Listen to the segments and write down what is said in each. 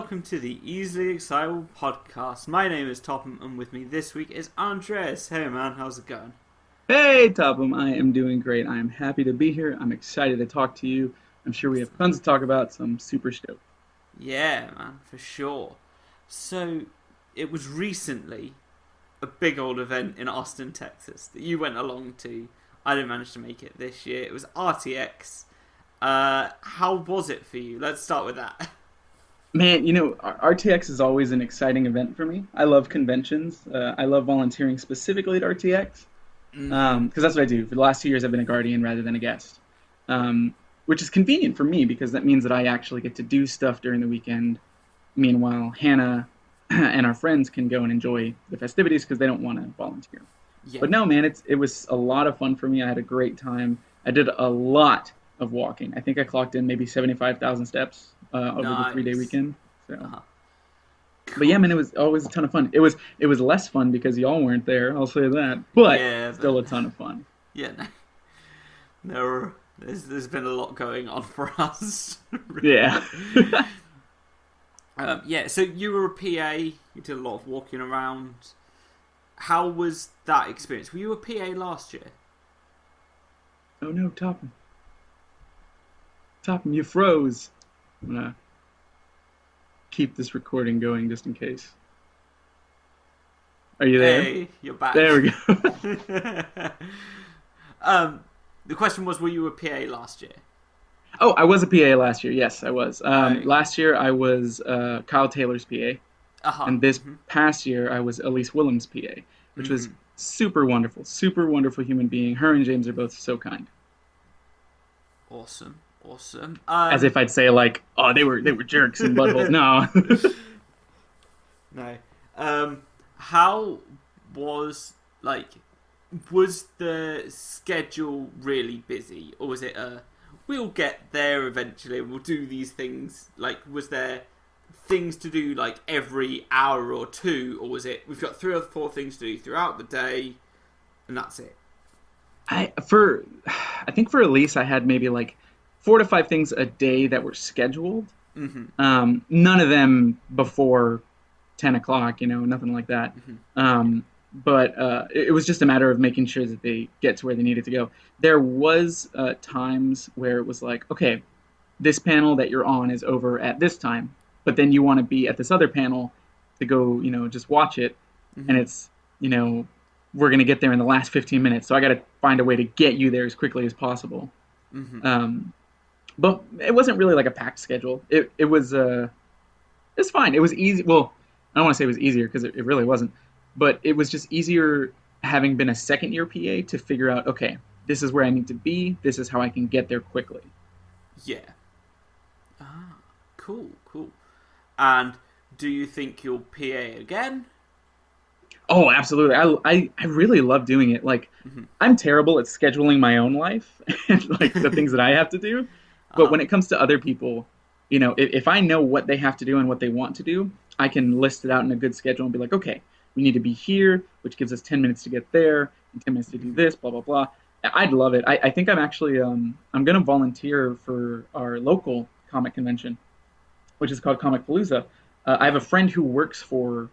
welcome to the Easily Excitable podcast. My name is Topham, and with me this week is Andres. Hey man, how's it going? Hey, Topham, I am doing great. I am happy to be here. I'm excited to talk to you. I'm sure we have tons to talk about, so I'm super stoked. Yeah, man, for sure. So, it was recently a big old event in Austin, Texas that you went along to. I didn't manage to make it this year. It was RTX. How was it for you? Let's start with that. Man, RTX is always an exciting event for me. I love conventions. I love volunteering specifically at RTX Mm-hmm. because that's what I do. For the last 2 years, I've been a guardian rather than a guest, which is convenient for me because that means that I actually get to do stuff during the weekend. Meanwhile, Hannah and our friends can go and enjoy the festivities because they don't want to volunteer. Yeah. But no, man, it was a lot of fun for me. I had a great time. I did a lot of walking. I think I clocked in maybe 75,000 steps over the 3 day Nice. weekend. So, Uh-huh. but yeah, Cool. man, it was always a ton of fun. It was less fun because y'all weren't there. I'll say that, but Yeah, but still a ton of fun. yeah, no, there's been a lot going on for us. Yeah. Yeah, so you were a PA. You did a lot of walking around. How was that experience? Were you a PA last year? Oh no, Topham, Topham, you froze. I'm gonna keep this recording going just in case. Are you there? Hey, you're back. There we go. um, the question was, were you a PA last year? Oh, I was a PA last year. Yes, I was. Okay. Last year I was Kyle Taylor's PA, Uh huh. and this Mhm. past year I was Elise Willem's PA, which was Mhm. super wonderful human being. Her and James are both so kind. Awesome. Awesome. As if I'd say like, oh, they were jerks and buttholes. No. No. How was like was the schedule really busy, or was it a we'll get there eventually and we'll do these things? Like, was there things to do like every hour or two, or was it we've got three or four things to do throughout the day and that's it? I for I think for Elise I had maybe like 4 to 5 things a day that were scheduled. Mm-hmm. None of them before 10 o'clock, nothing like that. Mm-hmm. But it was just a matter of making sure that they get to where they needed to go. There was times where it was like, okay, this panel that you're on is over at this time, but then you want to be at this other panel to go, just watch it, and Mm-hmm. it's, you know, we're gonna get there in the last 15 minutes, so I got to find a way to get you there as quickly as possible. Mm-hmm. Um, but it wasn't really like a packed schedule. It's fine. It was easy. Well, I don't want to say it was easier because it really wasn't, but it was just easier having been a second year PA to figure out, okay, this is where I need to be. This is how I can get there quickly. Yeah. Ah, cool, cool. And do you think you'll PA again? Oh, absolutely. I really love doing it. Like, Mm-hmm. I'm terrible at scheduling my own life and like the things that I have to do. But Uh-huh. when it comes to other people, if I know what they have to do and what they want to do, I can list it out in a good schedule and be like, okay, we need to be here, which gives us 10 minutes to get there and 10 minutes to do Mm-hmm. this, blah, blah, blah. I'd love it. I think I'm actually, I'm going to volunteer for our local comic convention, which is called Comic Palooza. I have a Right. friend who works for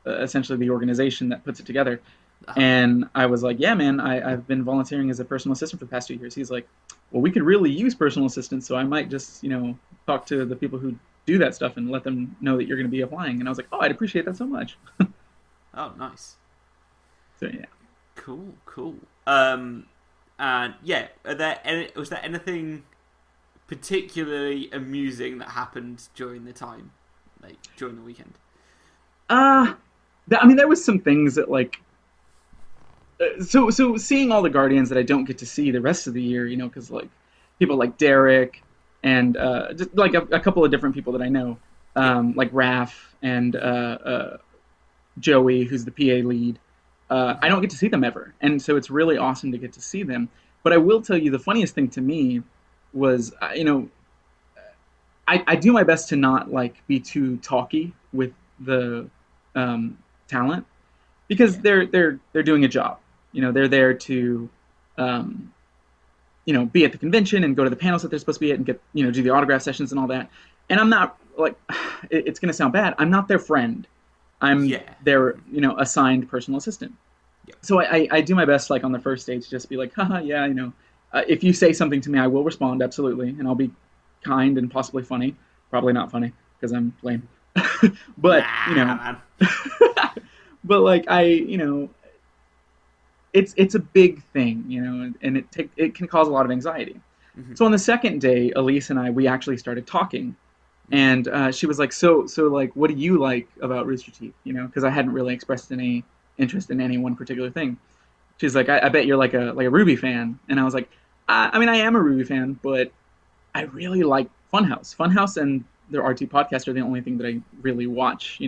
essentially the organization that puts it together. Uh-huh. And I was like, yeah, man, I've been volunteering as a personal assistant for the past 2 years. He's like, well, we could really use personal assistants. So I might just, talk to the people who do that stuff and let them know that you're going to be applying. And I was like, oh, I'd appreciate that so much. Oh, nice. So yeah. Cool, cool. And yeah, was there anything particularly amusing that happened during the time, like during the weekend? Uh, I mean, there was some things that like, so seeing all the Guardians that I don't get to see the rest of the year, because like people like Derek and just like a couple of different people that I know, Yeah. like Raph and Joey, who's the PA lead. I Mm-hmm. don't get to see them ever, and so it's really awesome to get to see them. But I will tell you, the funniest thing to me was, I do my best to not like be too talky with the um, talent because Yeah. they're doing a job. They're there to um, be at the convention and go to the panels that they're supposed to be at and get do the autograph sessions and all that. And I'm not like, it's going to sound bad. I'm not their friend. I'm Yeah. their, assigned personal assistant. Yep. So I do my best, like on the first date, to just be like, haha, yeah, if you say something to me, I will respond absolutely, and I'll be kind and possibly funny. Probably not funny because I'm lame, but Nah, man. but like it's a big thing, and it can cause a lot of anxiety. Mm-hmm. So on the second day, Elise and we actually started talking, and she was like, so like, what do you like about Rooster Teeth? Because I hadn't really expressed any interest in any one particular thing. She's like, I bet you're like a Ruby fan, and I was like, I mean, I am a Ruby fan, but I really like Funhouse. Funhouse and their RT podcast are the only thing that I really watch,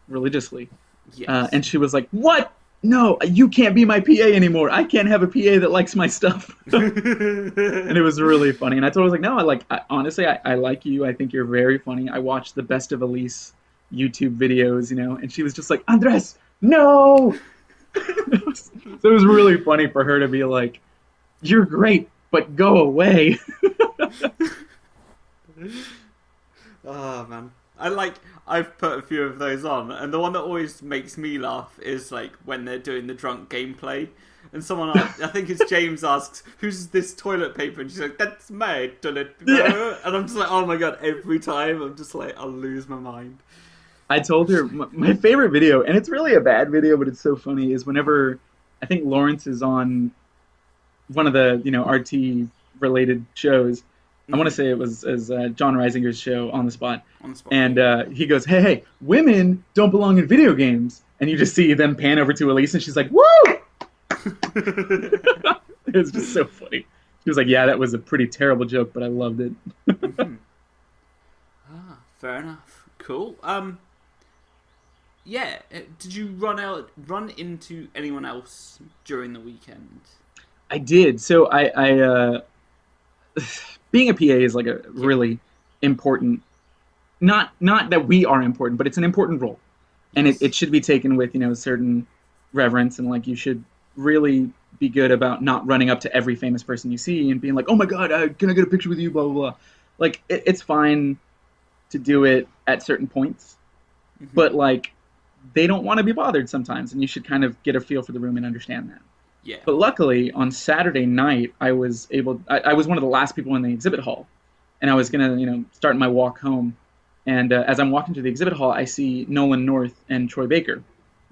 religiously. Yes. And she was like, "What? No, you can't be my PA anymore. I can't have a PA that likes my stuff." And it was really funny. And I told her, I was like, "No, honestly, I like you. I think you're very funny. I watched the Best of Elise YouTube videos, And she was just like, "Andres, no." So it was really funny for her to be like, "You're great, but go away." Oh man, I've put a few of those on, and the one that always makes me laugh is like when they're doing the drunk gameplay, and someone I think it's James asks, "Who's this toilet paper?" and she's like, "That's my toilet paper," Yeah. and I'm just like, "Oh my god!" Every time I'm just like, I'll lose my mind. I told her my favorite video, and it's really a bad video, but it's so funny, is whenever I think Lawrence is on one of the RT related shows. I want to say it was as John Reisinger's show On the Spot, On the spot. and he goes, "Hey, women don't belong in video games," and you just see them pan over to Elise, and she's like, "Woo!" It's just so funny. She was like, "Yeah, that was a pretty terrible joke, but I loved it." Mm-hmm. Fair enough. Cool. Yeah. Did you run into anyone else during the weekend? I did. So I being a PA is like a really important. Not that we are important, but it's an important role, and Yes. it should be taken with certain reverence, and like you should really be good about not running up to every famous person you see and being like, "Oh my god, can I get a picture with you?" Blah blah blah. Like it's fine to do it at certain points, Mm-hmm. but like they don't want to be bothered sometimes, and you should kind of get a feel for the room and understand that. Yeah. But luckily, on Saturday night, I was able. I was one of the last people in the exhibit hall, and I was gonna, start my walk home. And as I'm walking to the exhibit hall, I see Nolan North and Troy Baker,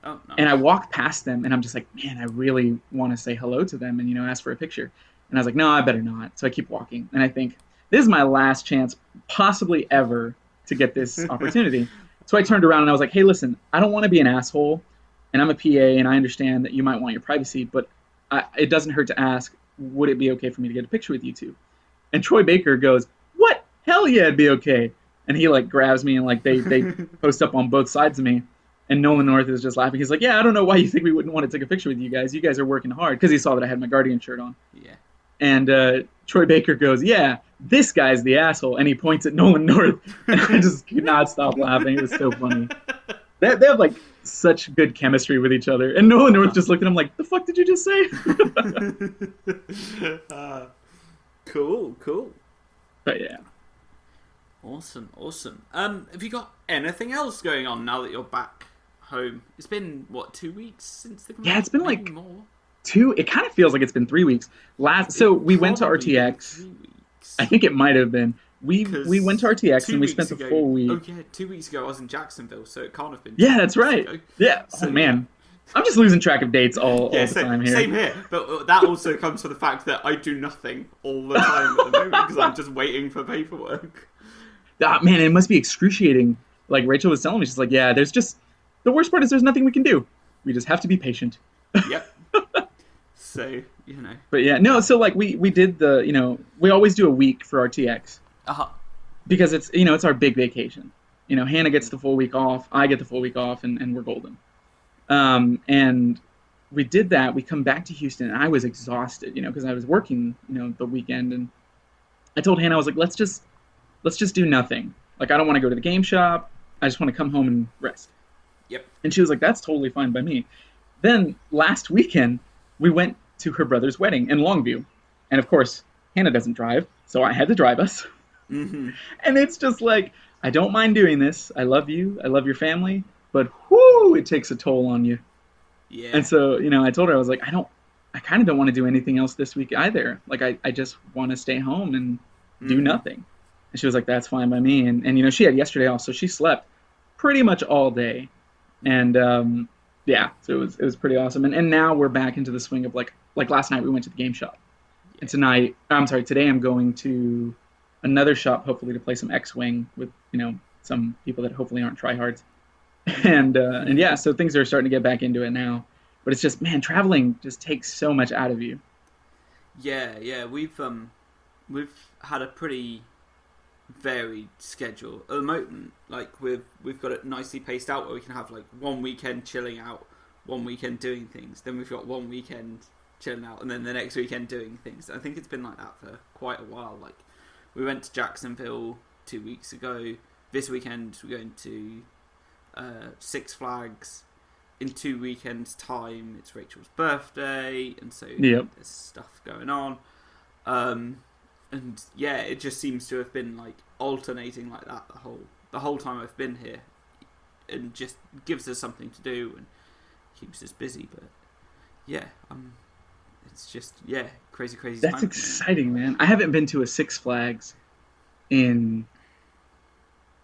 Oh, nice. and I walk past them, and I'm just like, man, I really want to say hello to them and ask for a picture. And I was like, no, I better not. So I keep walking, and I think this is my last chance, possibly ever, to get this opportunity. So I turned around and I was like, hey, listen, I don't want to be an asshole, and I'm a PA, and I understand that you might want your privacy, but it doesn't hurt to ask, would it be okay for me to get a picture with you two? And Troy Baker goes, what? Hell yeah, it'd be okay. And he like grabs me and like they post up on both sides of me. And Nolan North is just laughing. He's like, yeah, I don't know why you think we wouldn't want to take a picture with you guys. You guys are working hard, because he saw that I had my Guardian shirt on. Yeah. And Troy Baker goes, yeah, this guy's the asshole. And he points at Nolan North. And I just could not stop laughing. It was so funny. They have like such good chemistry with each other. And Nolan North just looked at him like, the fuck did you just say? Cool. But yeah. Awesome. Have you got anything else going on now that you're back home? It's been, what, 2 weeks since the convention? Yeah, it's been Maybe like more. It kind of feels like it's been 3 weeks. So we went to Probably been RTX. 3 weeks. I think it might have been. We went to RTX and we 2 spent weeks the ago- full week. Oh yeah, 2 weeks ago I was in Jacksonville, so it can't have been. Yeah, 2 that's weeks right. ago. Yeah. So, Oh man, I'm just losing track of dates all the same, time here. Same here, but that also comes from the fact that I do nothing all the time at the moment because I'm just waiting for paperwork. Ah, man, it must be excruciating. Like Rachel was telling me, she's like, yeah, there's just the worst part is there's nothing we can do. We just have to be patient. Yep. So But yeah, no. So like we did we always do a week for RTX because it's it's our big vacation. Hannah gets the full week off, I get the full week off, and we're golden. And we did that. We come back to Houston, and I was exhausted, because I was working, the weekend. And I told Hannah, I was like, let's just do nothing. Like, I don't want to go to the game shop. I just want to come home and rest. Yep. And she was like, that's totally fine by me. Then last weekend, we went to her brother's wedding in Longview. And of course, Hannah doesn't drive, so I had to drive us. Mm-hmm. And it's just like, I don't mind doing this. I love you. I love your family, but whoo, it takes a toll on you. And Yeah. so, I told her, I was like, I kind of don't want to do anything else this week either. Like, I just want to stay home and do Mm-hmm. nothing. And she was like, that's fine by me. And she had yesterday off, so she slept pretty much all day. Mm-hmm. And yeah, so it was pretty awesome. And now we're back into the swing of like last night we went to the game shop. And Yeah. tonight, I'm sorry, today I'm going to another shop, hopefully to play some X-Wing with, some people that hopefully aren't tryhards. And Mm-hmm. yeah, so things are starting to get back into it now. But it's just, man, traveling just takes so much out of you. Yeah, yeah. We've had a pretty varied schedule at the moment. Like we've got it nicely paced out where we can have like one weekend chilling out, one weekend doing things. Then we've got one weekend chilling out, and then the next weekend doing things. I think it's been like that for quite a while. Like we went to Jacksonville 2 weeks ago. This weekend we're going to Six Flags. In 2 weekends' time, it's Rachel's birthday, and so Yep. there's stuff going on. Um, and yeah, it just seems to have been like alternating like that the whole time I've been here, and just gives us something to do and keeps us busy. But yeah, it's just crazy, crazy That's time at the moment. exciting, man. I haven't been to a Six Flags in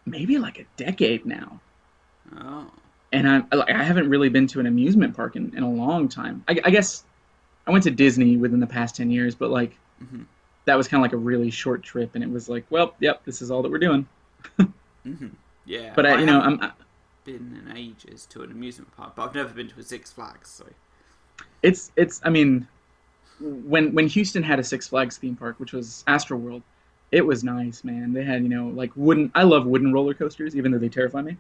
maybe like a decade now. Oh, And I haven't really been to an amusement park in a long time. I guess I went to Disney within the past 10 years, but like mm-hmm, that was kind of like a really short trip. And it was like, well, yep, this is all that we're doing. mm-hmm. Yeah, But I haven't I'm been in ages to an amusement park, but I've never been to a Six Flags. So I mean, when Houston had a Six Flags theme park, which was Astroworld, it was nice, man. They had, like wooden. I love wooden roller coasters, even though they terrify me.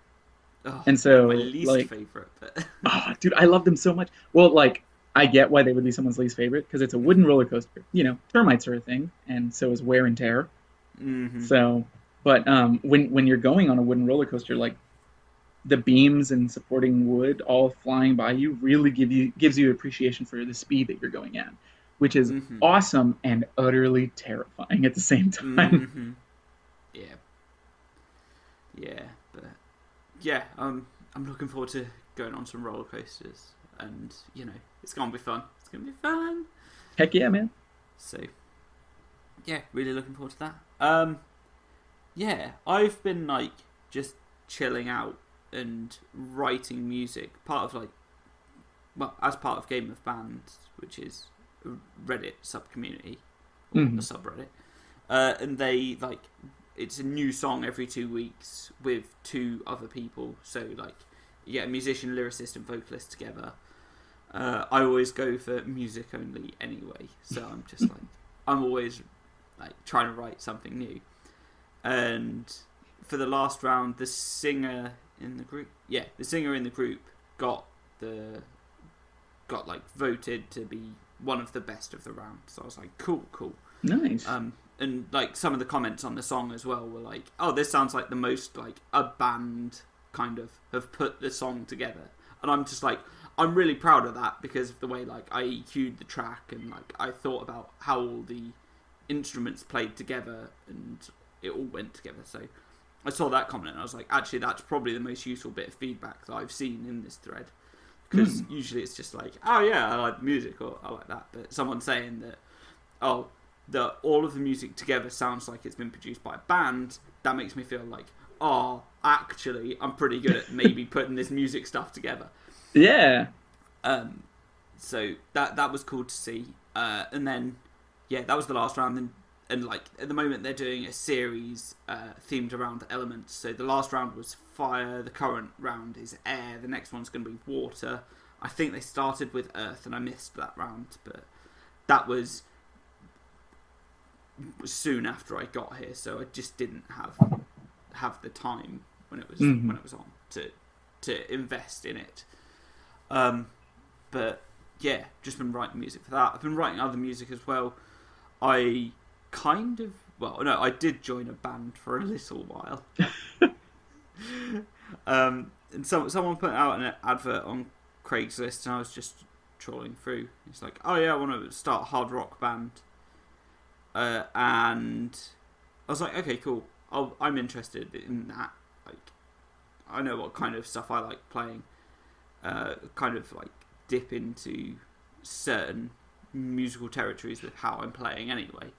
oh, And they're my so, least like, favorite. But oh, dude, I love them so much. Well, like, I get why they would be someone's least favorite because it's a wooden mm-hmm, roller coaster. Termites are a thing, and so is wear and tear. mm-hmm. So, but when you're going on a wooden roller coaster, like the beams and supporting wood all flying by you really gives you appreciation for the speed that you're going at, which is Mm-hmm. awesome and utterly terrifying at the same time. Mm-hmm. Yeah. Yeah. But yeah, I'm looking forward to going on some roller coasters, and it's gonna be fun. It's gonna be fun. Heck yeah, man. So yeah, really looking forward to that. Yeah, I've been like just chilling out and writing music. Part of like, well, as part of Game of Bands, which is a Reddit sub community or a Mm-hmm. subreddit, and they like it's a new song every 2 weeks with two other people. So like you get a musician, lyricist, and vocalist together. I always go for music only anyway, so I'm just like I'm always like trying to write something new. And for the last round, the singer in the group got the got like voted to be one of the best of the round. So I was like, cool, cool. Nice. And like some of the comments on the song as well were like, oh, this sounds like the most like a band kind of have put the song together. And I'm just like, I'm really proud of that because of the way like I EQ'd the track and like I thought about how all the instruments played together and it all went together. So I saw that comment and I was like, actually, that's probably the most useful bit of feedback that I've seen in this thread. Because Mm. usually it's just like, oh yeah, I like music or I like that. But someone saying that, oh, that all of the music together sounds like it's been produced by a band, that makes me feel like, oh, actually, I'm pretty good at maybe putting this music stuff together. Yeah. Um, so that was cool to see. And then, yeah, that was the last round. And like at the moment, they're doing a series themed around the elements. So the last round was fire. The current round is air. The next one's going to be water. I think they started with earth, and I missed that round, but that was soon after I got here, so I just didn't have the time when it was Mm-hmm. on to invest in it. But yeah, just been writing music for that. I've been writing other music as well. I I did join a band for a little while. And someone put out an advert on Craigslist, and I was just trawling through. It's like, oh yeah, I want to start a hard rock band. And I was like, okay, cool. I'm interested in that. Like, I know what kind of stuff I like playing. Kind of like dip into certain musical territories with how I'm playing anyway.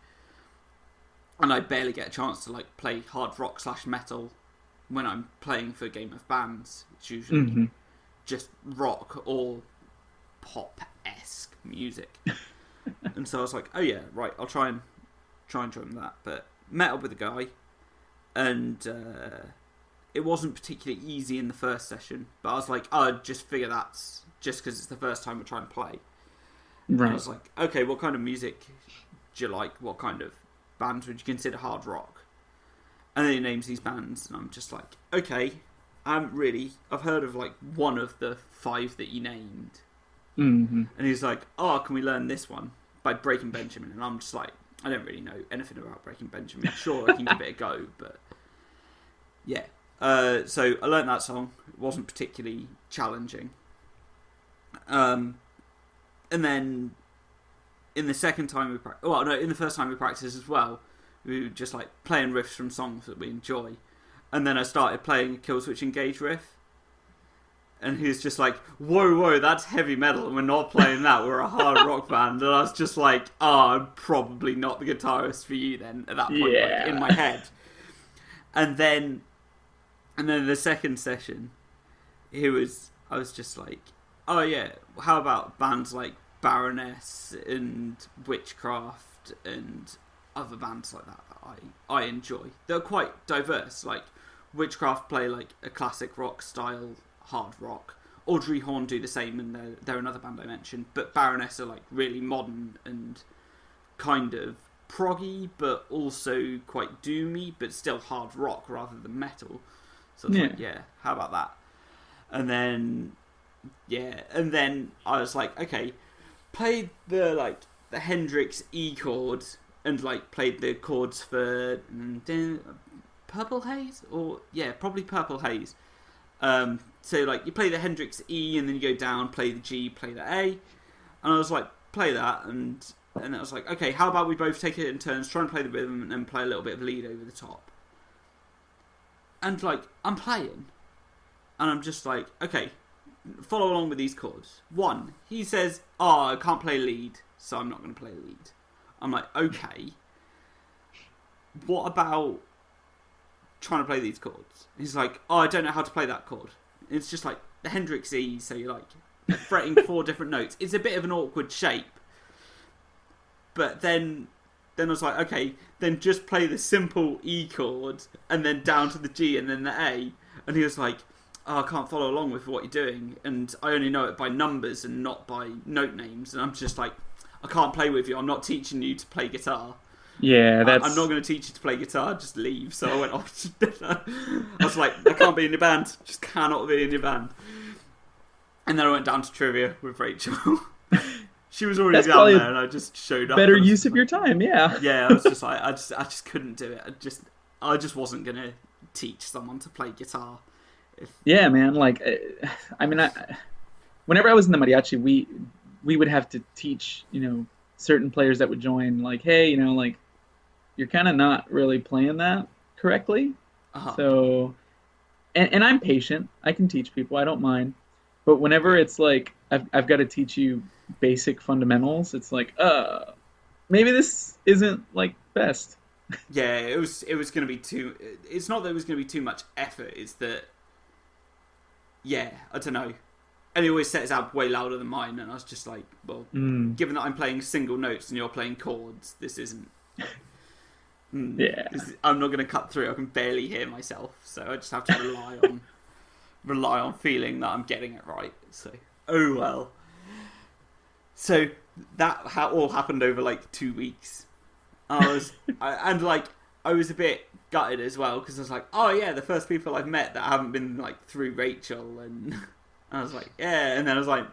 And I barely get a chance to like play hard rock / metal when I'm playing for a game of bands. It's usually just rock or pop-esque music. And so I was like, oh yeah, right, I'll try and join that. But met up with a guy, and it wasn't particularly easy in the first session. But I was like, oh, just figure that's just because it's the first time we're trying to play. Right. And I was like, okay, what kind of music do you like? What kind of bands would you consider hard rock? And then he names these bands, and I'm just like, okay, I've heard of like one of the 5 that you named. And he's like, oh, can we learn this one by Breaking Benjamin? And I'm just like, I don't really know anything about Breaking Benjamin. Sure, I can give it a go, but yeah. So I learned that song. It wasn't particularly challenging. And then in the second time we practiced, in the first time we practiced as well, we were just like playing riffs from songs that we enjoy. And then I started playing a Kill Switch Engage riff. And he was just like, whoa, that's heavy metal, and we're not playing that, we're a hard rock band. And I was just like, I'm probably not the guitarist for you then, at that point, like, in my head. And then the second session, I was just like, oh yeah, how about bands like Baroness and Witchcraft and other bands like that I enjoy. They're quite diverse. Like, Witchcraft play like a classic rock style hard rock. Audrey Horn do the same, and they're another band I mentioned. But Baroness are like really modern and kind of proggy, but also quite doomy, but still hard rock rather than metal. So I was like, yeah, how about that? And then I was like, okay, played the Hendrix E chord and like played the chords for Purple Haze, probably Purple Haze. So like you play the Hendrix E and then you go down, play the G, play the A, and I was like, play that, and I was like, okay, how about we both take it in turns, try and play the rhythm and then play a little bit of lead over the top. And like I'm playing, and I'm just like, okay, follow along with these chords. 1, he says, oh, I can't play lead, so I'm not going to play lead. I'm like, okay, what about trying to play these chords? He's like, oh, I don't know how to play that chord. It's just like the Hendrix E, so you're like fretting 4 different notes. It's a bit of an awkward shape. But then I was like, okay, then just play the simple E chord and then down to the G and then the A. And he was like, oh, I can't follow along with what you're doing, and I only know it by numbers and not by note names. And I'm just like, I can't play with you. I'm not teaching you to play guitar. Yeah, I'm not going to teach you to play guitar, just leave. So I went off. I was like, I can't be in your band. Just cannot be in your band. And then I went down to trivia with Rachel. She was already down there, and I just showed up. Better use of your time, yeah. Yeah, I was just like, I just couldn't do it. I just wasn't going to teach someone to play guitar. Yeah, man. Like, I mean, whenever I was in the mariachi, we would have to teach, certain players that would join, like, hey, like, you're kind of not really playing that correctly. So, and I'm patient. I can teach people. I don't mind. But whenever it's like, I've got to teach you basic fundamentals, it's like, maybe this isn't like best. Yeah, it was going to be too. It's not that it was going to be too much effort. It's that, yeah, I don't know. And he always set his amp way louder than mine, and I was just like, well, given that I'm playing single notes and you're playing chords, this isn't. Yeah, I'm not going to cut through. I can barely hear myself, so I just have to rely on feeling that I'm getting it right. So, oh well. So that all happened over like 2 weeks. I was a bit gutted as well, because I was like, oh yeah, the first people I've met that haven't been like through Rachel, and I was like, yeah, and then I was like,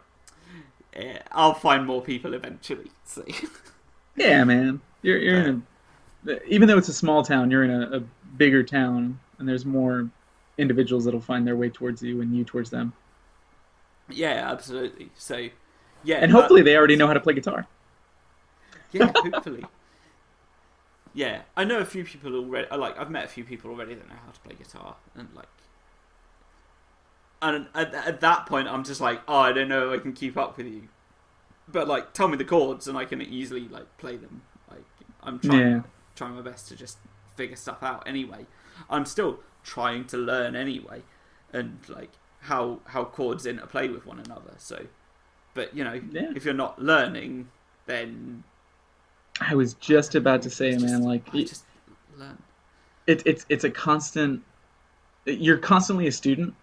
yeah, I'll find more people eventually. So. Yeah, man, you're in even though it's a small town, you're in a bigger town, and there's more individuals that'll find their way towards you and you towards them. Yeah, absolutely. So, yeah, and hopefully they already know how to play guitar. Yeah, hopefully. yeah, I know a few people already. Like, I've met a few people already that know how to play guitar, and like, and at that point, I'm just like, oh, I don't know if I can keep up with you, but like, tell me the chords, and I can easily like play them. Like, I'm trying my best to just figure stuff out. Anyway, I'm still trying to learn anyway, and like how chords interplay with one another. So, but you know, if you're not learning, then I was just about to say, man, like just learn. It's a constant. You're constantly a student.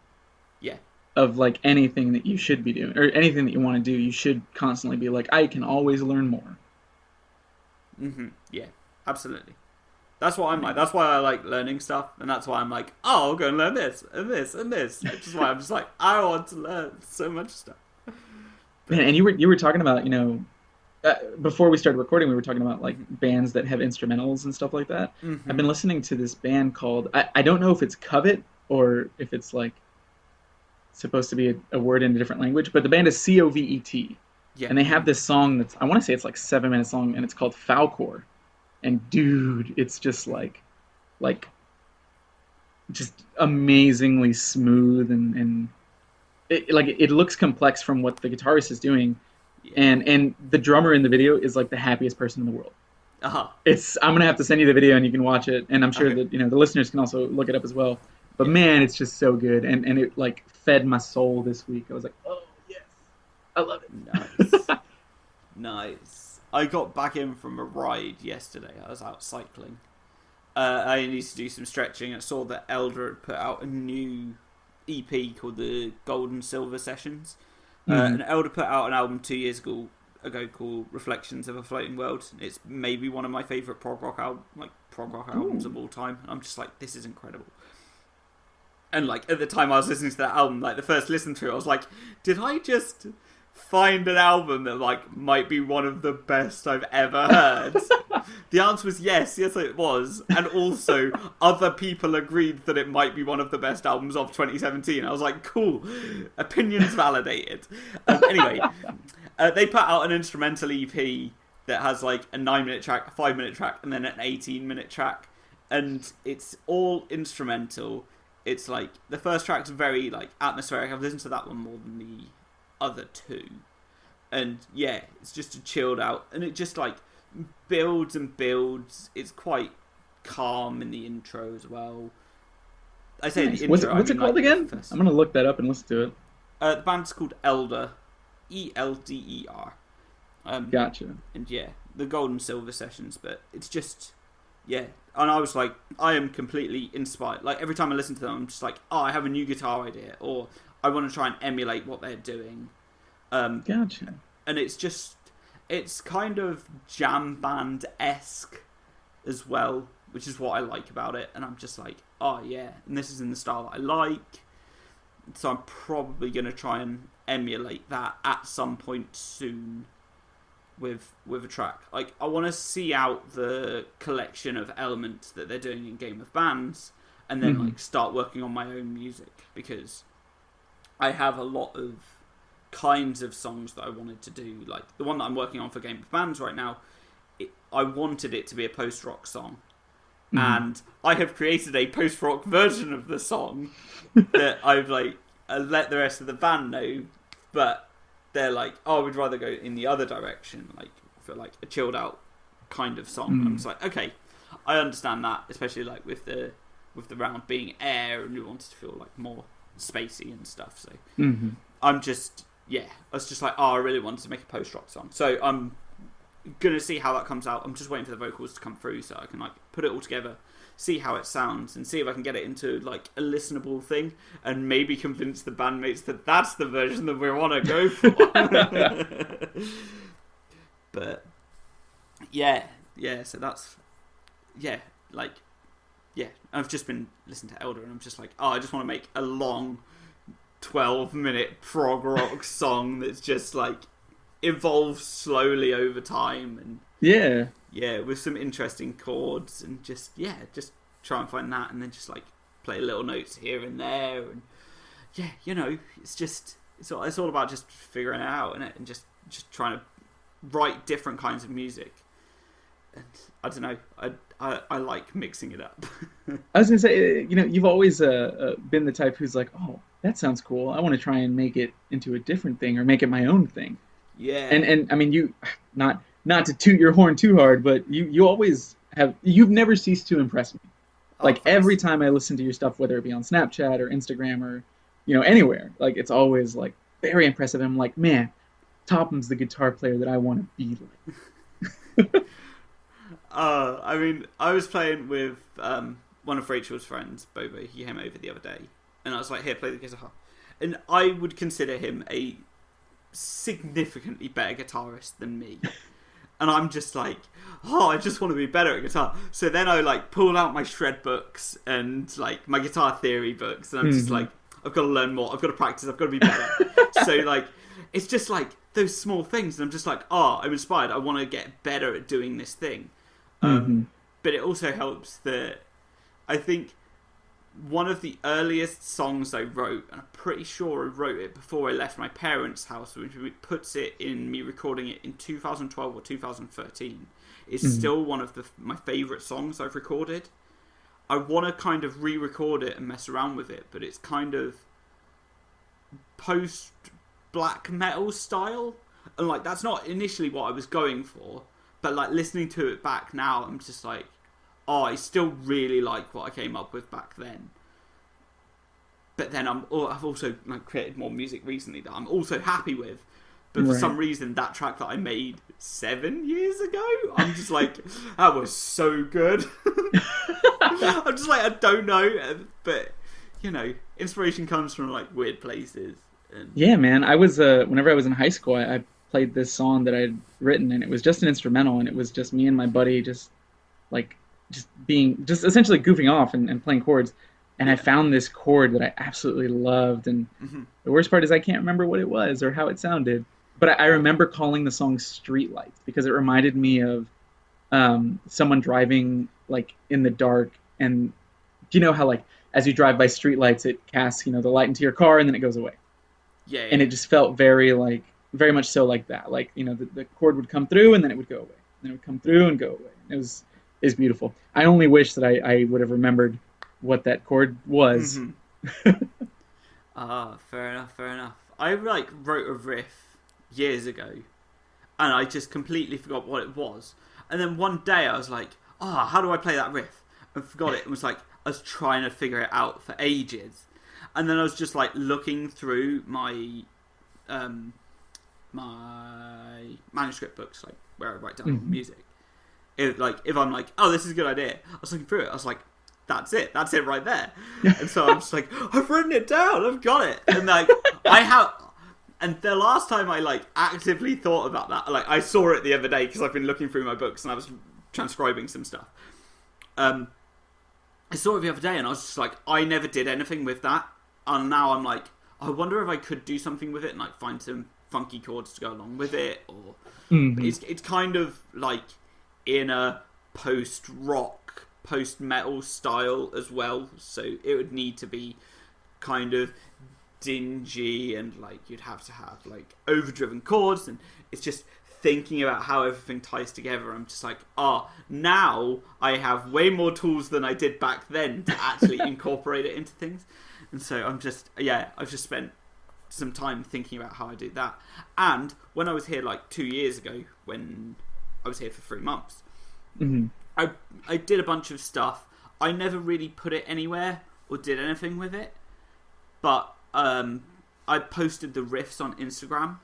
Yeah. Of like anything that you should be doing or anything that you want to do, you should constantly be like, I can always learn more. Yeah, absolutely. That's what I'm like. That's why I like learning stuff, and that's why I'm like, oh, I'll go and learn this and this and this. Which is why I'm just like, I want to learn so much stuff. Man, and you were talking about, you know, before we started recording, we were talking about like bands that have instrumentals and stuff like that. I've been listening to this band called I don't know if it's Covet or if it's like supposed to be a word in a different language, but the band is Covet. Yeah. And they have this song that's, I want to say it's like 7 minutes long, and it's called Falcor. And dude, it's just like just amazingly smooth, and it looks complex from what the guitarist is doing. Yeah. And the drummer in the video is like the happiest person in the world. I'm gonna have to send you the video and you can watch it, and I'm sure that, you know, the listeners can also look it up as well. But man, it's just so good, and it like fed my soul this week. I was like, oh yes, I love it. Nice. Nice. I got back in from a ride yesterday. I was out cycling. I needed to do some stretching. I saw that Elder had put out a new EP called the Gold and Silver Sessions. And Elder put out an album 2 years ago called Reflections of a Floating World. It's maybe one of my favourite prog rock albums of all time. I'm just like, this is incredible. And like, at the time I was listening to that album, like the first listen through, I was like, did I just find an album that like might be one of the best I've ever heard? The answer was yes it was. And also, other people agreed that it might be one of the best albums of 2017. I was like, cool, opinions validated. Anyway, they put out an instrumental EP that has like a 9-minute track, a 5-minute track, and then an 18-minute track. And it's all instrumental. It's like, the first track's very like atmospheric. I've listened to that one more than the other two. And yeah, it's just a chilled out, and it just like builds and builds. It's quite calm in the intro as well. I say nice. The intro. What's it called like again? I'm gonna look that up and listen to it. The band's called Elder, Elder. Gotcha. And yeah, the Gold and Silver Sessions. But it's just, yeah. And I was like, I am completely inspired. Like every time I listen to them, I'm just like, oh, I have a new guitar idea, or I want to try and emulate what they're doing. Gotcha. And it's kind of jam band-esque as well, which is what I like about it. And I'm just like, oh yeah, and this is in the style that I like. So I'm probably going to try and emulate that at some point soon with a track. Like, I want to see out the collection of elements that they're doing in Game of Bands, and then like start working on my own music, because I have a lot of kinds of songs that I wanted to do. Like the one that I'm working on for Game of Bands right now, I wanted it to be a post-rock song. And I have created a post-rock version of the song that I've like let the rest of the band know, but they're like, oh, we'd rather go in the other direction, like for like a chilled out kind of song. I'm just like, okay, I understand that, especially like with the round being air, and we wanted to feel like more spacey and stuff. So I'm just, I was just like, oh, I really wanted to make a post-rock song. So I'm gonna see how that comes out. I'm just waiting for the vocals to come through so I can like put it all together, see how it sounds, and see if I can get it into like a listenable thing, and maybe convince the bandmates that that's the version that we want to go for. But so that's I've just been listening to Elder, and I'm just like, oh, I just want to make a long 12-minute prog rock song that's just like evolves slowly over time, and with some interesting chords, and just try and find that, and then just like play little notes here and there, and it's all about just figuring it out, and just trying to write different kinds of music. And I don't know. I like mixing it up. I was gonna say, you've always been the type who's like, oh, that sounds cool. I want to try and make it into a different thing or make it my own thing. Yeah. And I mean, not to toot your horn too hard, but you always have. You've never ceased to impress me. Oh, Like every thanks. time I listen to your stuff, whether it be on Snapchat or Instagram or anywhere, like it's always like very impressive. I'm like, man, Topham's the guitar player that I want to be like. I mean, I was playing with one of Rachel's friends, Bobo. He came over the other day, and I was like, "Here, play the guitar." And I would consider him a significantly better guitarist than me. And I'm just like, oh, I just want to be better at guitar. So then I like pull out my shred books and like my guitar theory books, and I'm just like, I've got to learn more. I've got to practice. I've got to be better. So like, it's just like those small things, and I'm just like, oh, I'm inspired. I want to get better at doing this thing. But it also helps that I think one of the earliest songs I wrote, and I'm pretty sure I wrote it before I left my parents' house, which puts it in me recording it in 2012 or 2013, is still one of my favourite songs I've recorded. I want to kind of re-record it and mess around with it, but it's kind of post-black metal style. And like, that's not initially what I was going for, but like listening to it back now, I'm just like, oh, I still really like what I came up with back then. But then I've also like created more music recently that I'm also happy with. But for some reason, that track that I made 7 years ago, I'm just like, that was so good. I'm just like, I don't know, but inspiration comes from like weird places. And Yeah, man. I was whenever I was in high school, I played this song that I'd written, and it was just an instrumental, and it was just me and my buddy like just essentially goofing off and playing chords. And I found this chord that I absolutely loved, and the worst part is I can't remember what it was or how it sounded, but I remember calling the song "Streetlights" because it reminded me of someone driving like in the dark, and do you know how like as you drive by streetlights, it casts the light into your car and then it goes away. yeah, And yeah. it just felt very much so like that. Like the chord would come through and then it would go away, then it would come through and go away. It was beautiful. I only wish that I would have remembered what that chord was. Fair enough, fair enough. I like wrote a riff years ago, and I just completely forgot what it was. And then one day I was like, how do I play that riff? And forgot it, and was like, I was trying to figure it out for ages. And then I was just like looking through my my manuscript books, like where I write down music. If I'm like, oh, this is a good idea, I was looking through it, I was like, that's it right there. And so I'm just like, I've written it down, I've got it. And like, and the last time I like actively thought about that, like I saw it the other day because I've been looking through my books and I was transcribing some stuff. I saw it the other day and I was just like, I never did anything with that. And now I'm like, I wonder if I could do something with it and like find some funky chords to go along with it. Or it's kind of like in a post-rock, post-metal style as well. So it would need to be kind of dingy and like you'd have to have like overdriven chords, and it's just thinking about how everything ties together. I'm just like, now I have way more tools than I did back then to actually incorporate it into things. And so I've just spent some time thinking about how I do that. And when I was here like 2 years ago, when I was here for 3 months, I did a bunch of stuff. I never really put it anywhere or did anything with it, but I posted the riffs on Instagram.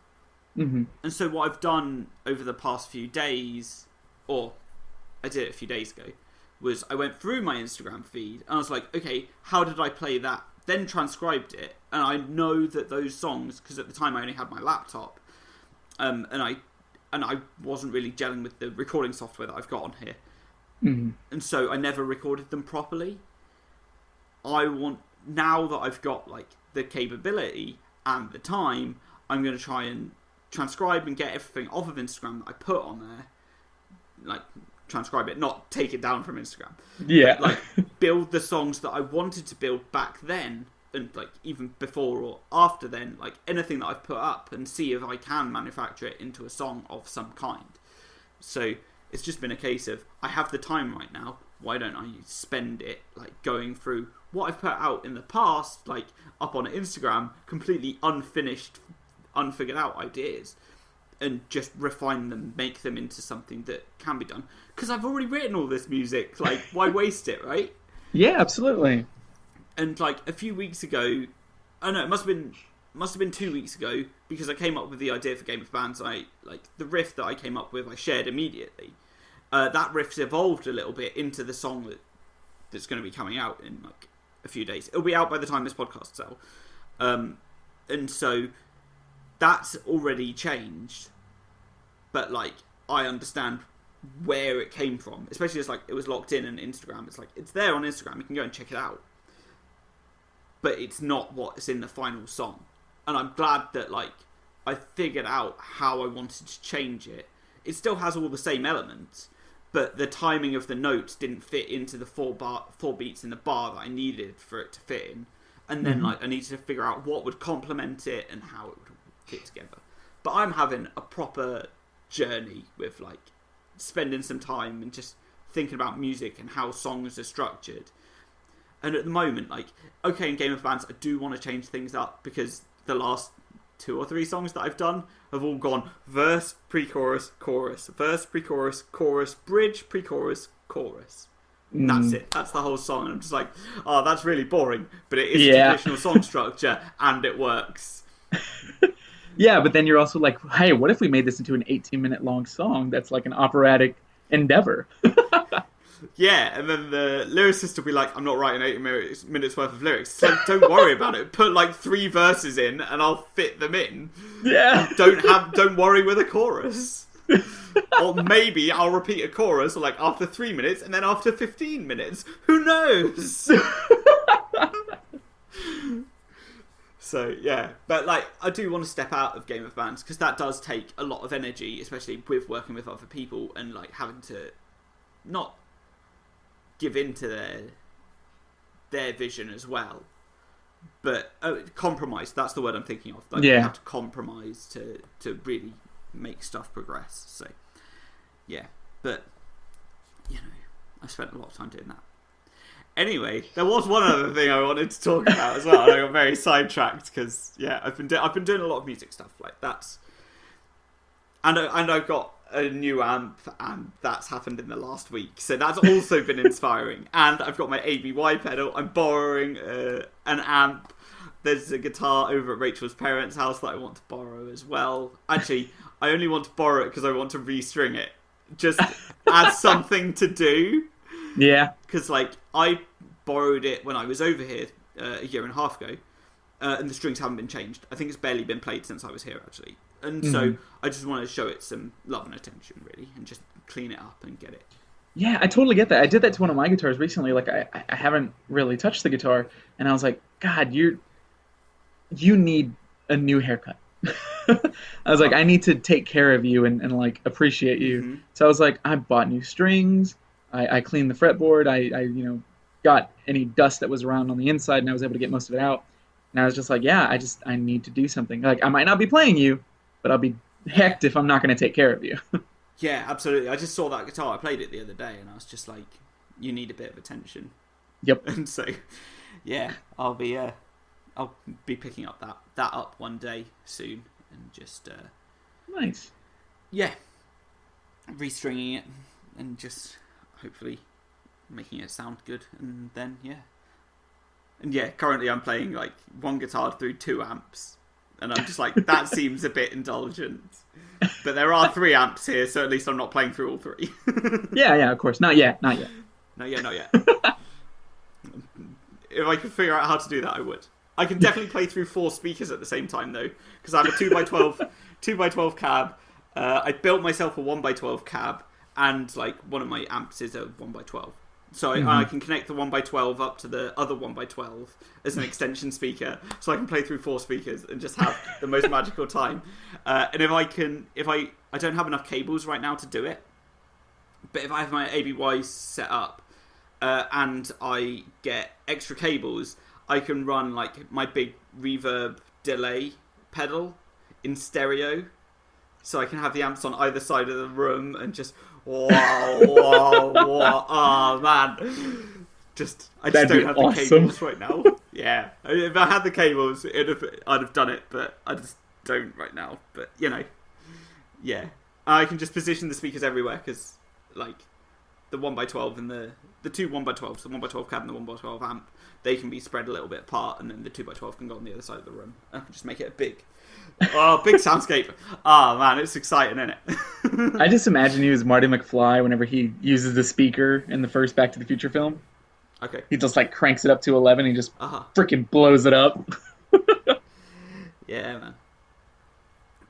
And so what I've done over the past few days, or I did it a few days ago, was I went through my Instagram feed and I was like, okay, how did I play that? Then transcribed it, and I know that those songs, because at the time I only had my laptop, and I wasn't really gelling with the recording software that I've got on here, and so I never recorded them properly. Now that I've got like the capability and the time, I'm going to try and transcribe and get everything off of Instagram that I put on there, like transcribe it, not take it down from Instagram. Yeah. But, like build the songs that I wanted to build back then, and like even before or after then, like anything that I've put up, and see if I can manufacture it into a song of some kind. So it's just been a case of, I have the time right now, why don't I spend it like going through what I've put out in the past, like up on Instagram, completely unfinished, unfigured out ideas, and just refine them, make them into something that can be done. Because I've already written all this music, like, why waste it, right? Yeah, absolutely. And like a few weeks ago, I know it must have been 2 weeks ago, because I came up with the idea for Game of Bands. The riff that I came up with, I shared immediately. That riff's evolved a little bit into the song that's going to be coming out in like a few days. It'll be out by the time this podcast's out. And so that's already changed. But like, I understand where it came from, especially as like it was locked in on Instagram. It's like, it's there on Instagram, you can go and check it out, but it's not what's in the final song. And I'm glad that like I figured out how I wanted to change it. It still has all the same elements, but the timing of the notes didn't fit into the four beats in the bar that I needed for it to fit in. And then like I needed to figure out what would complement it and how it would fit together. But I'm having a proper journey with like spending some time and just thinking about music and how songs are structured. And at the moment, like, okay, in Game of Bands, I do want to change things up, because the last 2 or 3 songs that I've done have all gone verse, pre-chorus, chorus, verse, pre-chorus, chorus, bridge, pre-chorus, chorus. That's it. That's the whole song. And I'm just like, oh, that's really boring, but it is a traditional song structure, and it works. Yeah, but then you're also like, hey, what if we made this into an 18-minute long song that's like an operatic endeavor? Yeah, and then the lyricist will be like, I'm not writing 80 minutes worth of lyrics. So don't worry about it. Put like 3 verses in and I'll fit them in. Yeah. Don't worry with a chorus. Or maybe I'll repeat a chorus like after 3 minutes and then after 15 minutes. Who knows? So, yeah. But, like, I do want to step out of Game of Bands, because that does take a lot of energy, especially with working with other people and, like, having to not give in to their vision as well. But compromise, that's the word I'm thinking of. Like, you have to compromise to really make stuff progress. So, yeah. But, you know, I spent a lot of time doing that. Anyway, there was one other thing I wanted to talk about as well, and I got very sidetracked because I've been doing a lot of music stuff like that, and I've got a new amp, and that's happened in the last week, so that's also been inspiring. And I've got my ABY pedal. I'm borrowing an amp. There's a guitar over at Rachel's parents' house that I want to borrow as well. Actually, I only want to borrow it because I want to restring it, just as something to do. Yeah. Because, like, I borrowed it when I was over here a year and a half ago, and the strings haven't been changed. I think it's barely been played since I was here, actually. And so I just want to show it some love and attention, really, and just clean it up and get it. Yeah, I totally get that. I did that to one of my guitars recently. Like, I haven't really touched the guitar, and I was like, God, you need a new haircut. I was like, I need to take care of you and like, appreciate you. Mm-hmm. So I was like, I bought new strings. I cleaned the fretboard. I got any dust that was around on the inside, and I was able to get most of it out. And I was just like, yeah, I need to do something. Like, I might not be playing you, but I'll be hecked if I'm not going to take care of you. Yeah, absolutely. I just saw that guitar. I played it the other day, and I was just like, you need a bit of attention. Yep. And so, yeah, I'll be picking up that up one day soon, and just nice. Yeah, restringing it and just hopefully making it sound good, and then currently I'm playing like one guitar through 2 amps, and I'm just like, that seems a bit indulgent, but there are 3 amps here, so at least I'm not playing through all 3. yeah, of course, not yet. Not yet. If I could figure out how to do that, I would. I can definitely play through 4 speakers at the same time though, because I have a 2x12 cab. I built myself a 1x12 cab, and like one of my amps is a 1x12, so I can connect the 1x12 up to the other 1x12 as an extension speaker, so I can play through 4 speakers and just have the most magical time. And if I don't have enough cables right now to do it, but if I have my ABY set up and I get extra cables, I can run like my big reverb delay pedal in stereo, so I can have the amps on either side of the room and just Whoa. Oh man, I just That'd be don't have the awesome. cables right now. Yeah, if I had the cables, I'd have done it, but I just don't right now. But yeah, I can just position the speakers everywhere because like the 1x12 and the two 1x12s, the 1x12 cab and the 1x12 amp, they can be spread a little bit apart, and then the 2x12 can go on the other side of the room. I can just make it a big soundscape. Oh man, it's exciting, isn't it? I just imagine you as Marty McFly whenever he uses the speaker in the first Back to the Future film. Okay. He just like cranks it up to 11 and he just Uh-huh. freaking blows it up. Yeah, man.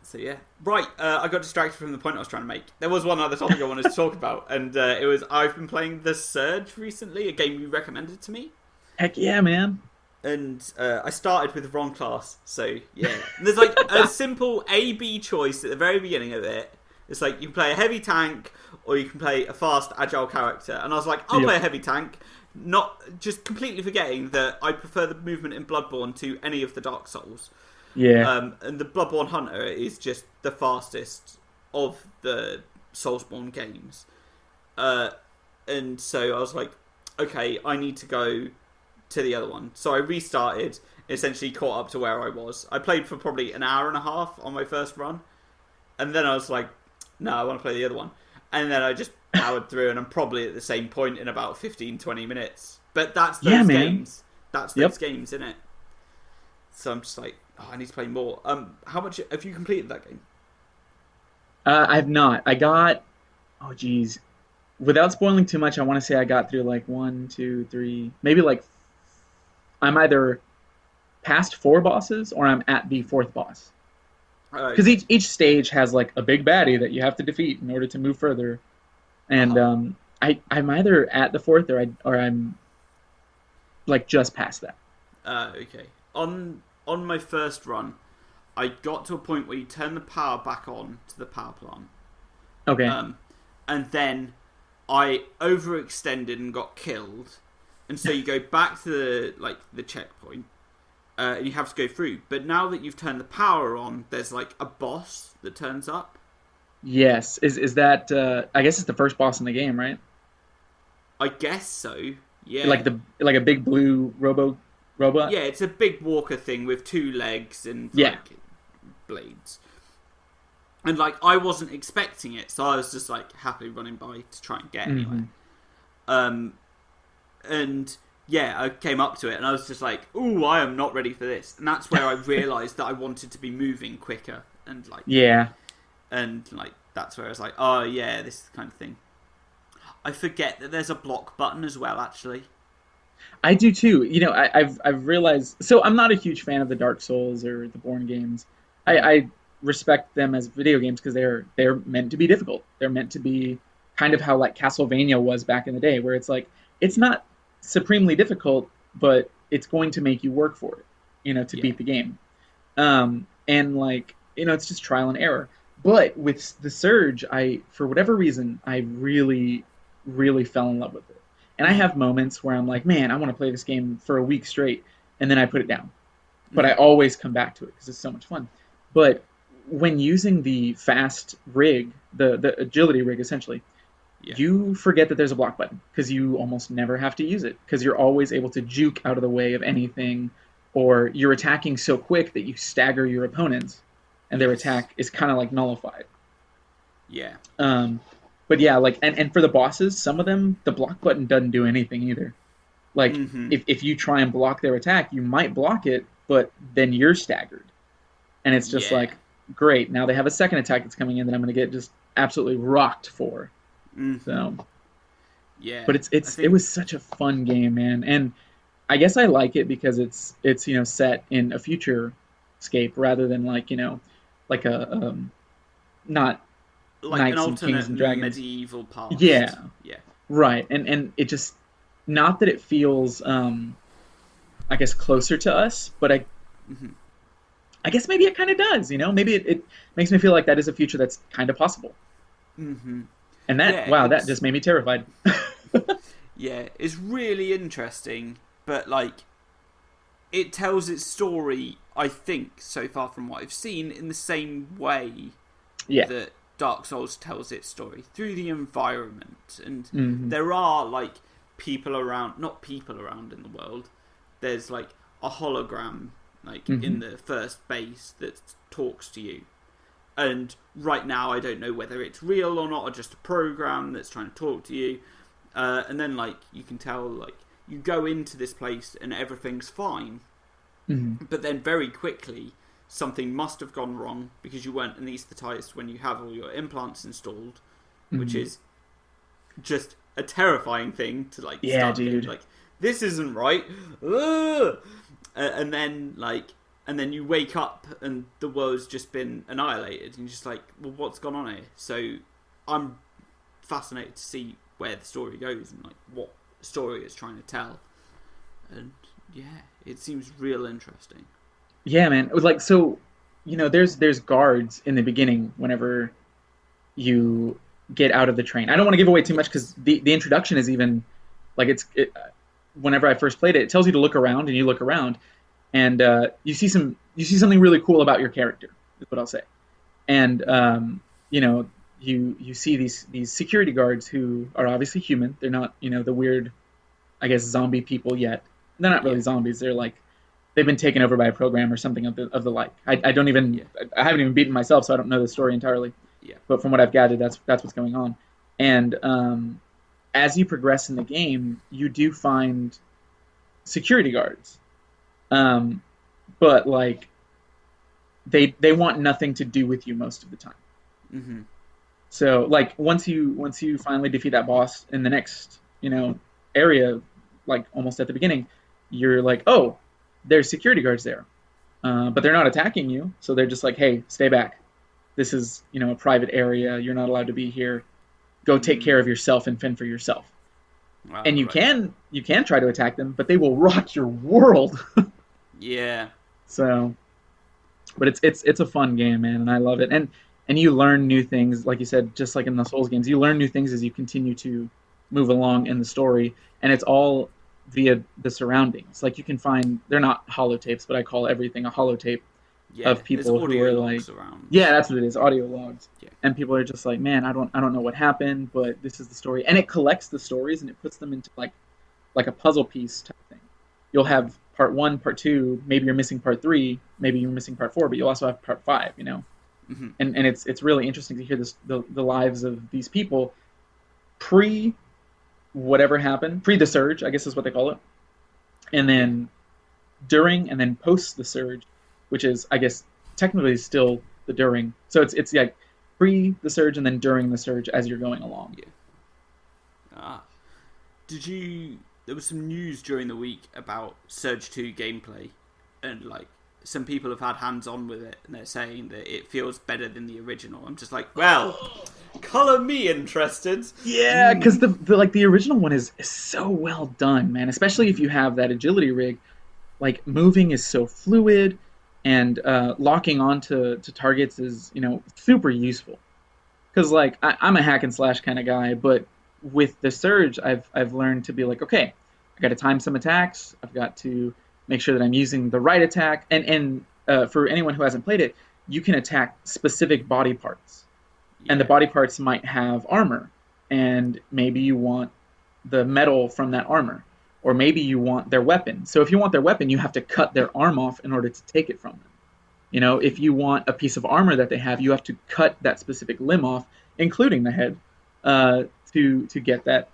So yeah, right. I got distracted from the point I was trying to make. There was one other topic I wanted to talk about, and it was I've been playing The Surge recently, a game you recommended to me. Heck yeah, man. And I started with the wrong class, so yeah. And there's like a simple A/B choice at the very beginning of it. It's like you can play a heavy tank or you can play a fast, agile character. And I was like, I'll play a heavy tank, not just completely forgetting that I prefer the movement in Bloodborne to any of the Dark Souls. Yeah. And the Bloodborne Hunter is just the fastest of the Soulsborne games. And so I was like, okay, I need to go to the other one. So I restarted, essentially caught up to where I was. I played for probably an hour and a half on my first run. And then I was like, no, I want to play the other one. And then I just powered through, and I'm probably at the same point in about 15, 20 minutes. But that's those games. That's those games, isn't it? So I'm just like, I need to play more. How much have you completed that game? I've not. I got, oh geez. Without spoiling too much, I want to say I got through like 1, 2, 3, maybe like, I'm either past 4 bosses or I'm at the 4th boss. Because each stage has like a big baddie that you have to defeat in order to move further. And I'm either at the 4th or I'm like just past that. Okay. On my first run, I got to a point where you turn the power back on to the power plant. Okay. And then I overextended and got killed. And so you go back to the checkpoint, and you have to go through. But now that you've turned the power on, there's like a boss that turns up. Yes. Is that? I guess it's the first boss in the game, right? I guess so. Yeah. Like a big blue robot. Yeah, it's a big walker thing with 2 legs and blades. And like I wasn't expecting it, so I was just like happily running by to try and get anywhere. And yeah, I came up to it and I was just like, "Ooh, I am not ready for this." And that's where I realised that I wanted to be moving quicker and that's where I was like, "Oh yeah, this is the kind of thing." I forget that there's a block button as well, actually. I do too. You know, I've realized. So I'm not a huge fan of the Dark Souls or the Bourne games. I respect them as video games because they're meant to be difficult. They're meant to be kind of how like Castlevania was back in the day, where it's like it's not supremely difficult, but it's going to make you work for it, to beat the game. And like, it's just trial and error. But with the Surge, for whatever reason, I really, really fell in love with it. And I have moments where I'm like, man, I want to play this game for a week straight, and then I put it down. But I always come back to it because it's so much fun. But when using the fast rig, the agility rig essentially, you forget that there's a block button because you almost never have to use it because you're always able to juke out of the way of anything, or you're attacking so quick that you stagger your opponents and their attack is kind of like nullified. Yeah. But yeah, like and for the bosses, some of them the block button doesn't do anything either. Like if you try and block their attack, you might block it, but then you're staggered. And it's just like, great, now they have a second attack that's coming in that I'm going to get just absolutely rocked for. So, yeah, but it was such a fun game, man, and I guess I like it because it's set in a future scape rather than like like a not like Knights an and alternate Kings and Dragons. medieval past. Yeah, yeah, right, and it just not that it feels I guess closer to us, but I guess maybe it kind of does. Maybe it makes me feel like that is a future that's kind of possible. And that just made me terrified. Yeah, it's really interesting, but like it tells its story, I think, so far from what I've seen, in the same way that Dark Souls tells its story through the environment, and Hmm. there are like people around, not people around in the world. There's like a hologram like Hmm. in the first base that talks to you. And right now, I don't know whether it's real or not, or just a program that's trying to talk to you. And then, like, you can tell, like, you go into this place and everything's fine, Hmm. but then very quickly, something must have gone wrong because you weren't anaesthetized when you have all your implants installed, which Hmm. is just a terrifying thing to, like, Yeah, start the game. dude. Like, this isn't right. Ugh! And then, like, and then you wake up and the world's just been annihilated, and you're just like, well, what's gone on here? So I'm fascinated to see where the story goes and like what story it's trying to tell. And yeah, it seems real interesting. Yeah, man. It was like, so, there's guards in the beginning whenever you get out of the train. I don't want to give away too much because Yes. the introduction is even like whenever I first played it, it tells you to look around and you look around and you see something really cool about your character. Is what I'll say. And you know you see these security guards who are obviously human. They're not the weird, I guess, zombie people yet. They're not really Yeah. zombies. They're like they've been taken over by a program or something of the like. I don't even Yeah. I haven't even beaten myself, so I don't know the story entirely. Yeah. But from what I've gathered, that's what's going on. And as you progress in the game, you do find security guards, um, but like they want nothing to do with you most of the time. Mm-hmm. So like once you finally defeat that boss in the next area, like almost at the beginning, you're like, oh, there's security guards there, but they're not attacking you, so they're just like, hey, stay back. This is a private area. You're not allowed to be here. Go take care of Mm. yourself and fend for yourself. And you Right. can you can try to attack them, but they will rock your world. Yeah. So, but it's a fun game, man, and I love it. And you learn new things, like you said, just like in the Souls games. You learn new things as you continue to move along in the story, and it's all via the surroundings. Like you can find they're not holotapes, but I call everything a holotape Yeah. of There's people who audio are like, logs around. yeah, that's what it is, audio logs. Yeah. And people are just like, man, I don't know what happened, but this is the story, and it collects the stories and it puts them into like a puzzle piece type thing. You'll Mm-hmm. have part one, part two, maybe you're missing part three, maybe you're missing part four, but you'll also have part five, Mm-hmm. and it's really interesting to hear the lives of these people pre whatever happened, pre the surge, I guess is what they call it, and Yeah. then during and then post the surge, which is I guess technically still the during. So it's like pre the surge and then during the surge as you're going along. Yeah. Ah. Did you? There was some news during the week about Surge 2 gameplay, and like some people have had hands on with it, and they're saying that it feels better than the original. I'm just like, well, colour me interested. Yeah, because the original one is so well done, man. Especially if you have that agility rig, like moving is so fluid, and locking onto to targets is super useful. Because like I'm a hack and slash kind of guy, but with the surge, I've learned to be like, okay, I got to time some attacks. I've got to make sure that I'm using the right attack. And for anyone who hasn't played it, you can attack specific body parts, and the Yeah. body parts might have armor, and maybe you want the metal from that armor, or maybe you want their weapon. So if you want their weapon, you have to cut their arm off in order to take it from them. If you want a piece of armor that they have, you have to cut that specific limb off, including the head, uh, to get that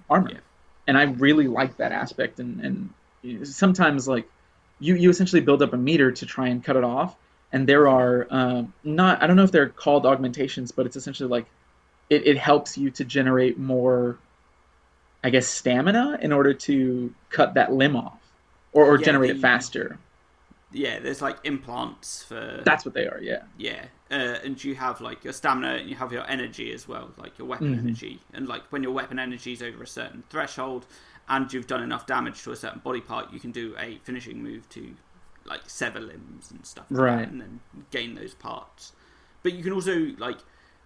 armor. Yeah. And I really like that aspect. And sometimes like you essentially build up a meter to try and cut it off. And there Mm-hmm. are not I don't know if they're called augmentations, but it's essentially like it helps you to generate more, I guess, stamina in order to cut that limb off or Yeah. generate it faster. There's like implants for That's what they are. Yeah. yeah, and you have like your stamina and you have your energy as well, like your weapon Hmm. energy. And like when your weapon energy is over a certain threshold, and you've done enough damage to a certain body part, you can do a finishing move to like sever limbs and stuff like that, Right. and then gain those parts. But you can also like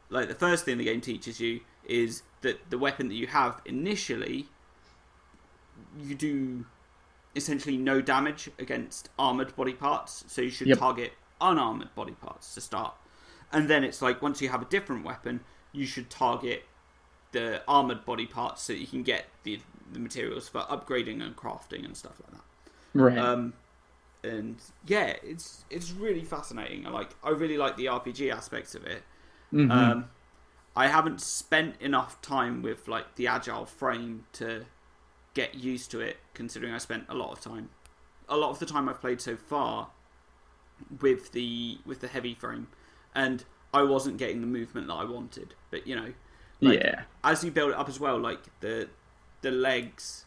the first thing the game teaches you is that the weapon that you have initially, you do essentially no damage against armored body parts, so you should Yep. target unarmored body parts to start. And then it's like, once you have a different weapon, you should target the armoured body parts so that you can get the materials for upgrading and crafting and stuff like that. Right. And yeah, it's really fascinating. I really like the RPG aspects of it. Mm-hmm. I haven't spent enough time with like the agile frame to get used to it, considering I spent a lot of the time I've played so far with the heavy frame, and I wasn't getting the movement that I wanted. But like, Yeah. as you build it up as well, like the legs,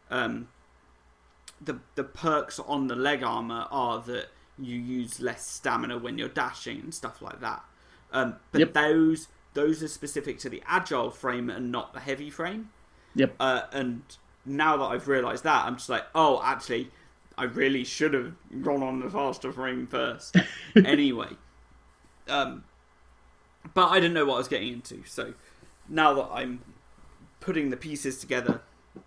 the perks on the leg armor are that you use less stamina when you're dashing and stuff like that. But those are specific to the agile frame and not the heavy frame. Yep. And now that I've realised that, I'm just like, oh, actually, I really should have gone on the faster frame first. Anyway. But I didn't know what I was getting into. So now that I'm putting the pieces together,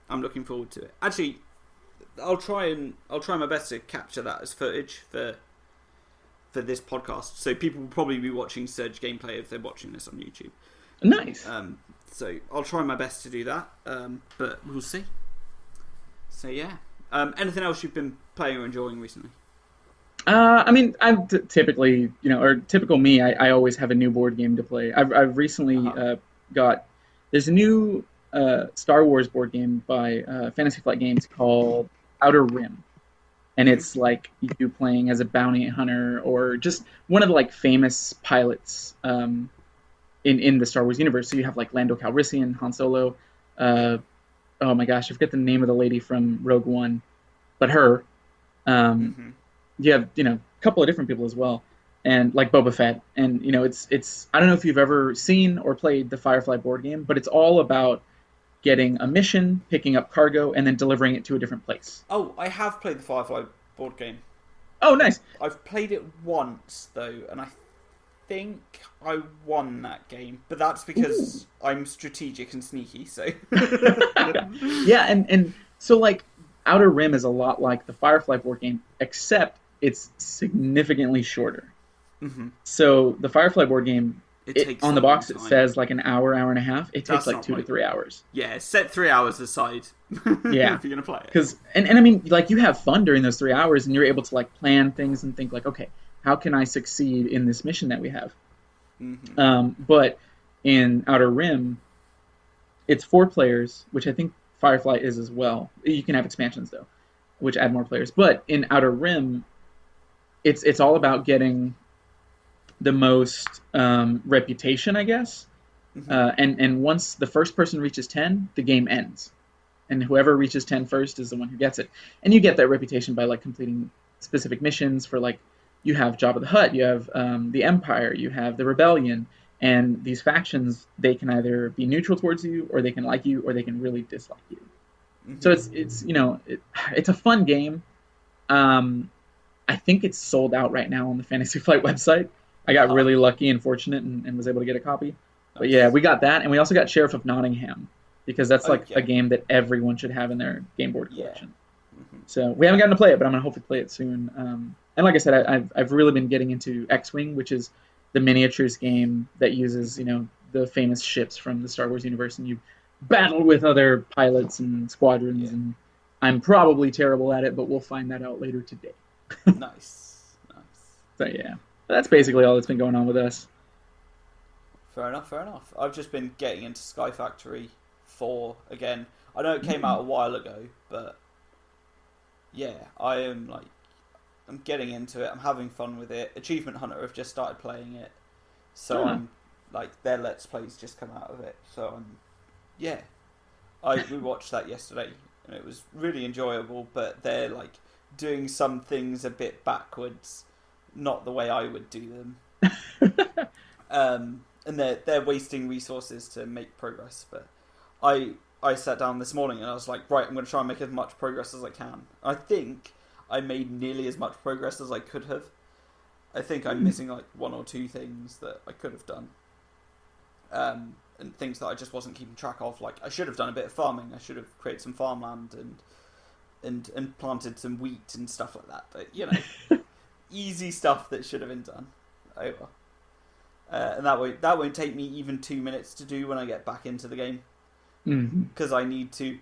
I'm looking forward to it. Actually, I'll try my best to capture that as footage for this podcast. So people will probably be watching Surge gameplay if they're watching this on YouTube. Nice. So I'll try my best to do that. But we'll see. So yeah. Anything else you've been playing or enjoying recently? I mean, I'm typically, or typical me, I always have a new board game to play. I've recently there's a new Star Wars board game by Fantasy Flight Games called Outer Rim. And it's like you playing as a bounty hunter or just one of the like famous pilots in the Star Wars universe. So you have like Lando Calrissian, Han Solo. Oh my gosh, I forget the name of the lady from Rogue One, but her. You have a couple of different people as well, and like Boba Fett, and it's I don't know if you've ever seen or played the Firefly board game, but it's all about getting a mission, picking up cargo, and then delivering it to a different place. Oh, I have played the Firefly board game. Oh, nice. I've played it once though, and I think I won that game, but that's because I'm strategic and sneaky. So yeah, and so like Outer Rim is a lot like the Firefly board game, except it's significantly shorter. Mm-hmm. So the Firefly board game, on the box it says like an hour and a half. It takes like 2 to 3 hours. Yeah, set 3 hours aside. Yeah, if you're gonna play it. Because and I mean, like you have fun during those 3 hours, and you're able to like plan things and think like, okay, how can I succeed in this mission that we have? Mm-hmm. But in Outer Rim, it's 4 players, which I think Firefly is as well. You can have expansions though, which add more players. But in Outer Rim, it's all about getting the most reputation, I guess. Mm-hmm. And once the first person reaches 10, the game ends. And whoever reaches 10 first is the one who gets it. And you get that reputation by like completing specific missions for like, you have Jabba the Hutt, you have the Empire, you have the Rebellion, and these factions, they can either be neutral towards you, or they can like you, or they can really dislike you. Mm-hmm. So it's a fun game. I think it's sold out right now on the Fantasy Flight website. I got really lucky and fortunate and was able to get a copy. But yeah, we got that, and we also got Sheriff of Nottingham, because that's like a game that everyone should have in their game board collection. Yeah. Mm-hmm. So we haven't gotten to play it, but I'm gonna hopefully play it soon. And like I said, I've really been getting into X-Wing, which is the miniatures game that uses the famous ships from the Star Wars universe, and you battle with other pilots and squadrons. Yeah. And I'm probably terrible at it, but we'll find that out later today. Nice. So yeah, that's basically all that's been going on with us. Fair enough. I've just been getting into Sky Factory 4 again. I know it came out a while ago, but yeah, I'm getting into it. I'm having fun with it. Achievement Hunter have just started playing it, so I'm like, their Let's Plays just come out of it. So we watched that yesterday, and it was really enjoyable. But they're like doing some things a bit backwards, not the way I would do them. And they're wasting resources to make progress. But I sat down this morning and I was like, right, I'm going to try and make as much progress as I can. I think I made nearly as much progress as I could have. I think I'm missing like 1 or 2 things that I could have done. And things that I just wasn't keeping track of. Like, I should have done a bit of farming. I should have created some farmland and planted some wheat and stuff like that. But, easy stuff that should have been done. Oh well. And that won't take me even 2 minutes to do when I get back into the game. Because I need to,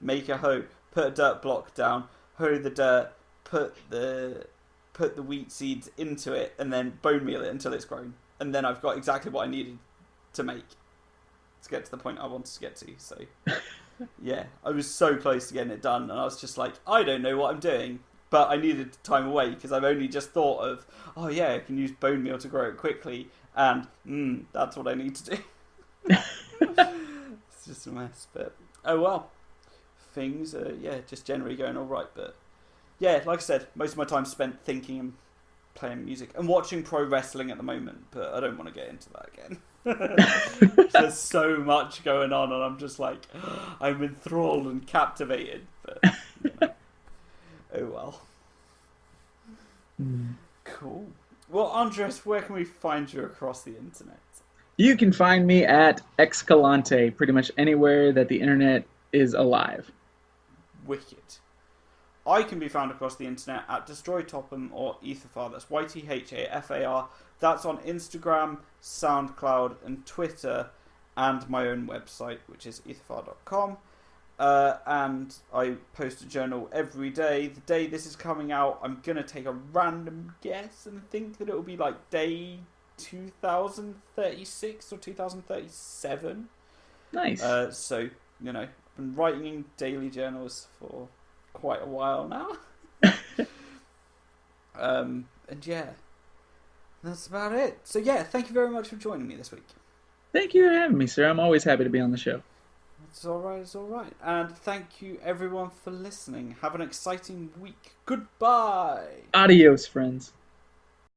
make a hoe, put a dirt block down, hoe the dirt, put the wheat seeds into it, and then bone meal it until it's grown. And then I've got exactly what I needed to make to get to the point I wanted to get to. So, yeah, I was so close to getting it done, and I was just like, I don't know what I'm doing. But I needed time away because I've only just thought of, I can use bone meal to grow it quickly, and that's what I need to do. It's just a mess, but oh well. Things are, just generally going all right, but yeah, like I said, most of my time spent thinking and playing music and watching pro wrestling at the moment, but I don't want to get into that again. There's so much going on, and I'm just like, I'm enthralled and captivated, but oh well. Cool. Well, Andres, where can we find you across the internet? You can find me at Xcalante, pretty much anywhere that the internet is alive. Wicked. I can be found across the internet at Destroy Topham or Etherfar. That's YTHAFAR. That's on Instagram, SoundCloud, and Twitter, and my own website, which is etherfar.com. And I post a journal every day. The day this is coming out, I'm going to take a random guess and think that it will be like day 2036 or 2037. Nice. So, I've been writing daily journals for quite a while now. And yeah, that's about it. So yeah, thank you very much for joining me this week. Thank you for having me, sir. I'm always happy to be on the show. It's alright. And thank you everyone for listening. Have an exciting week. Goodbye. Adios, friends.